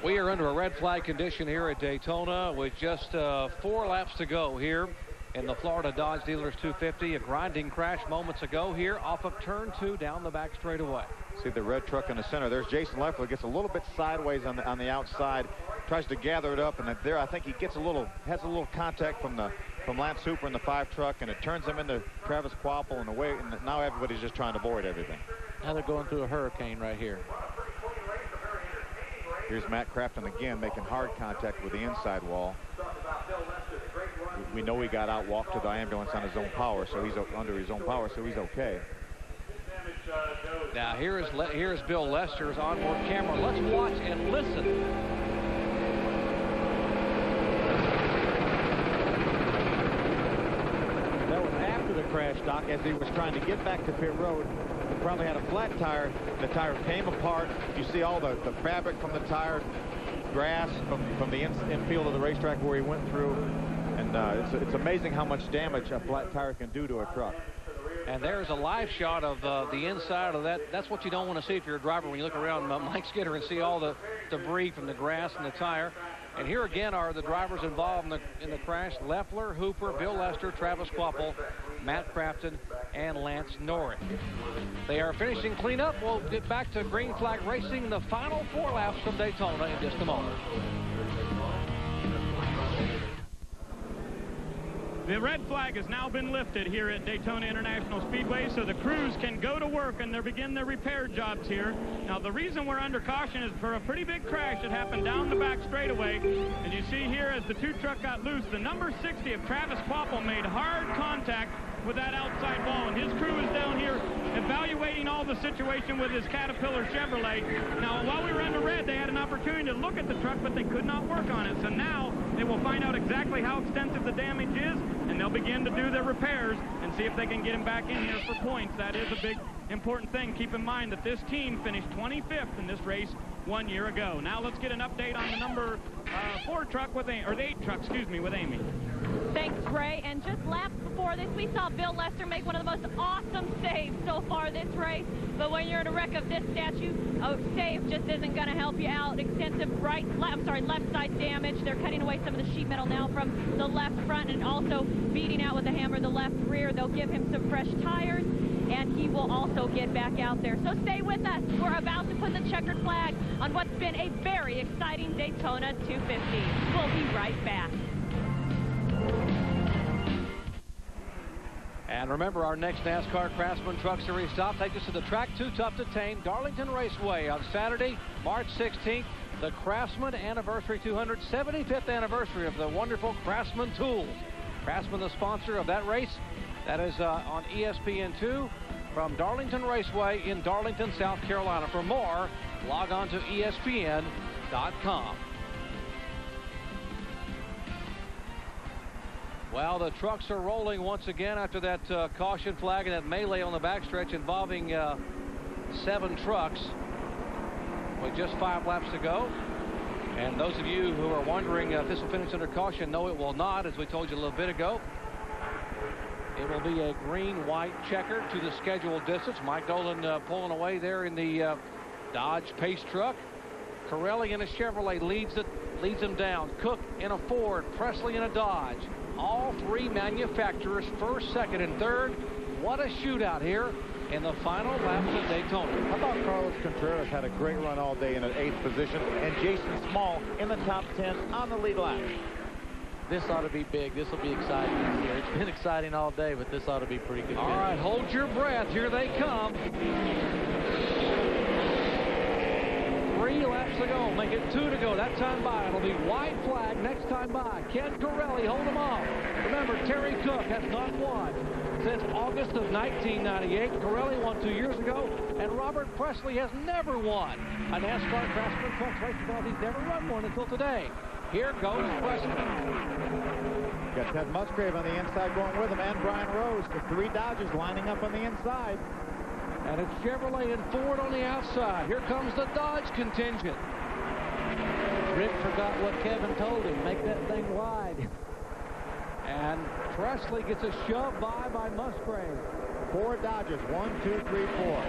We are under a red flag condition here at Daytona with just 4 laps to go here in the Florida Dodge Dealers 250. A grinding crash moments ago here off of turn 2 down the back straightaway. See the red truck in the center. There's Jason Leffler, gets a little bit sideways on the outside, tries to gather it up, and there I think he gets has a little contact from Lance Hooper in the 5 truck, and it turns him into Travis Kvapil and away. And now everybody's just trying to avoid everything. Now they're going through a hurricane right here. Here's Matt Craftsman again making hard contact with the inside wall. We know he got out, walked to the ambulance on his own power, so he's under his own power, so he's okay. Now here is Bill Lester's onboard camera. Let's watch and listen. That was after the crash, Doc, as he was trying to get back to pit road. He probably had a flat tire. The tire came apart. You see all the fabric from the tire, grass from the infield of the racetrack where he went through. And it's amazing how much damage a flat tire can do to a truck. And there's a live shot of the inside of that. That's what you don't want to see if you're a driver when you look around Mike Skinner and see all the debris from the grass and the tire. And here again are the drivers involved in the crash: Leffler, Hooper, Bill Lester, Travis Kvapil, Matt Craftsman, and Lance Norris. They are finishing cleanup. We'll get back to green flag racing, the final 4 laps from Daytona in just a moment. The red flag has now been lifted here at Daytona International Speedway, so the crews can go to work and begin their repair jobs here. Now, the reason we're under caution is for a pretty big crash that happened down the back straightaway. And you see here as the 2 truck got loose, the number 60 of Travis Kvapil made hard contact with that outside wall, and his crew is down here evaluating all the situation with his Caterpillar Chevrolet. Now, while we were under red, they had an opportunity to look at the truck, but they could not work on it. So now they will find out exactly how extensive the damage is, and they'll begin to do their repairs and see if they can get him back in here for points. That is a big, important thing. Keep in mind that this team finished 25th in this race 1 year ago. Now let's get an update on the number 4 truck with Amy, or the 8 truck, excuse me, with Amy. Thanks, Ray. And just laps before this, we saw Bill Lester make one of the most awesome saves so far this race. But when you're in a wreck of this statute, a save just isn't going to help you out. Extensive left side damage. They're cutting away some of the sheet metal now from the left front and also beating out with a hammer the left rear. They'll give him some fresh tires, and he will also get back out there. So stay with us. We're about to put the checkered flag on what's been a very exciting Daytona 250. We'll be right back. And remember, our next NASCAR Craftsman Truck Series stop takes us to the Track 2 Tough to Tame Darlington Raceway on Saturday, March 16th, the Craftsman Anniversary 275th anniversary of the wonderful Craftsman tools. Craftsman, the sponsor of that race. That is on ESPN2 from Darlington Raceway in Darlington, South Carolina. For more, log on to ESPN.com. Well, the trucks are rolling once again after that caution flag and that melee on the backstretch involving 7 trucks with just 5 laps to go. And those of you who are wondering if this will finish under caution, no, it will not, as we told you a little bit ago. It will be a green-white checker to the scheduled distance. Mike Dolan pulling away there in the Dodge Pace truck. Corelli in a Chevrolet leads them down. Cook in a Ford, Presley in a Dodge. All 3 manufacturers, first, second, and third. What a shootout here in the final laps of Daytona. I thought Carlos Contreras had a great run all day in an 8th position, and Jason Small in the top 10 on the lead lap. This ought to be big. This will be exciting here. It's been exciting all day, but this ought to be pretty good. All right, hold your breath. Here they come. 3 laps to go. Make it 2 to go. That time by. It'll be white flag next time by. Ken Corelli, hold them off. Remember, Terry Cook has not won since August of 1998. Corelli won 2 years ago, and Robert Presley has never won a NASCAR Craftsman Truck race because he's never run one until today. Here goes Presley. Got Ted Musgrave on the inside going with him, and Brian Rose. The 3 Dodgers lining up on the inside. And it's Chevrolet and Ford on the outside. Here comes the Dodge contingent. Rick forgot what Kevin told him. Make that thing wide. And Presley gets a shove by Musgrave. 4 Dodgers. 1, 2, 3, 4.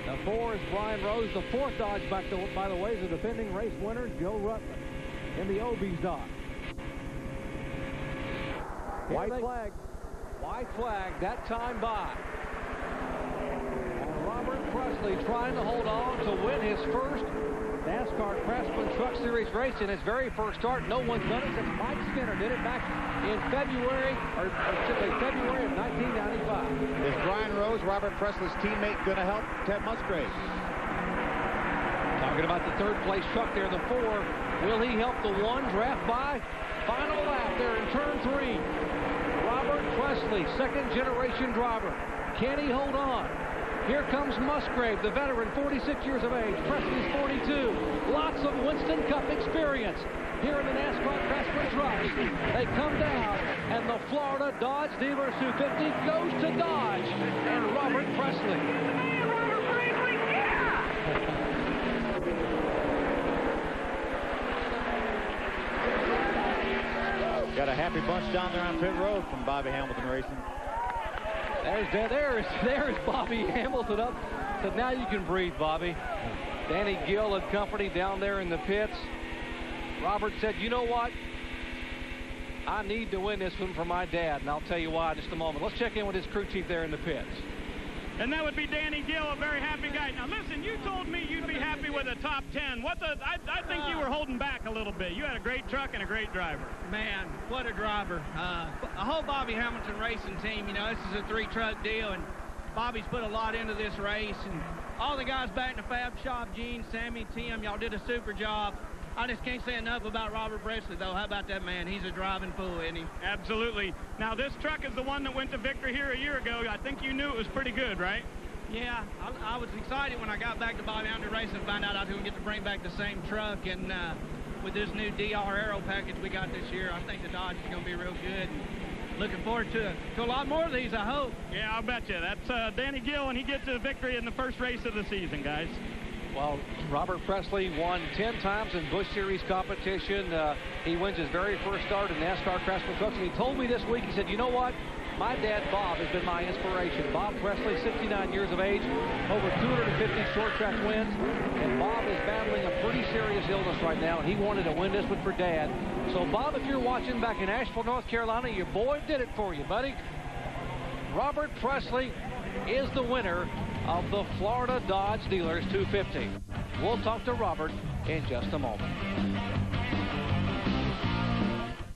The 4 is Brian Rose. The 4th Dodge, by the way, is the defending race winner, Joe Rutland, in the Obies Dodge. White flag. White flag, that time by. And Robert Presley trying to hold on to win his first NASCAR Craftsman Truck Series race in his very first start. No one's done it since Mike Skinner did it back in February, or should say February of 1995. Is Brian Rose, Robert Presley's teammate, going to help Ted Musgrave? Talking about the third place truck there, the 4. Will he help the 1 draft by? Final lap there in turn 3. Robert Presley, second generation driver. Can he hold on? Here comes Musgrave, the veteran, 46 years of age. Presley's 42. Lots of Winston Cup experience here in the NASCAR Craftsman trucks. They come down, and the Florida Dodge Dealers 250 goes to Dodge. And Robert Presley. Got a happy bunch down there on pit road from Bobby Hamilton Racing. There's Bobby Hamilton up. So now you can breathe, Bobby. Danny Gill and company down there in the pits. Robert said, you know what? I need to win this one for my dad, and I'll tell you why in just a moment. Let's check in with his crew chief there in the pits. And that would be Danny Gill, a very happy guy. Now, listen, you told me you'd be happy with a top 10. I think you were holding back a little bit. You had a great truck and a great driver. Man, what a driver. The whole Bobby Hamilton racing team, you know, this is a 3-truck deal, and Bobby's put a lot into this race. And all the guys back in the Fab Shop, Gene, Sammy, Tim, y'all did a super job. I just can't say enough about Robert Presley, though. How about that man? He's a driving fool, isn't he? Absolutely. Now, this truck is the one that went to victory here a year ago. I think you knew it was pretty good, right? Yeah, I was excited when I got back to Bobby Hamilton Racing to find out I was going to get to bring back the same truck. And with this new DR Aero package we got this year, I think the Dodge is going to be real good. Looking forward to a lot more of these, I hope. Yeah, I'll bet you. That's Danny Gill, and he gets a victory in the first race of the season, guys. Well, Robert Presley won 10 times in Busch Series competition. He wins his very first start in NASCAR Craftsman trucks. And he told me this week, he said, you know what? My dad, Bob, has been my inspiration. Bob Presley, 69 years of age, over 250 short track wins. And Bob is battling a pretty serious illness right now, and he wanted to win this one for Dad. So, Bob, if you're watching back in Asheville, North Carolina, your boy did it for you, buddy. Robert Presley is the winner of the Florida Dodge Dealers 250. We'll talk to Robert in just a moment.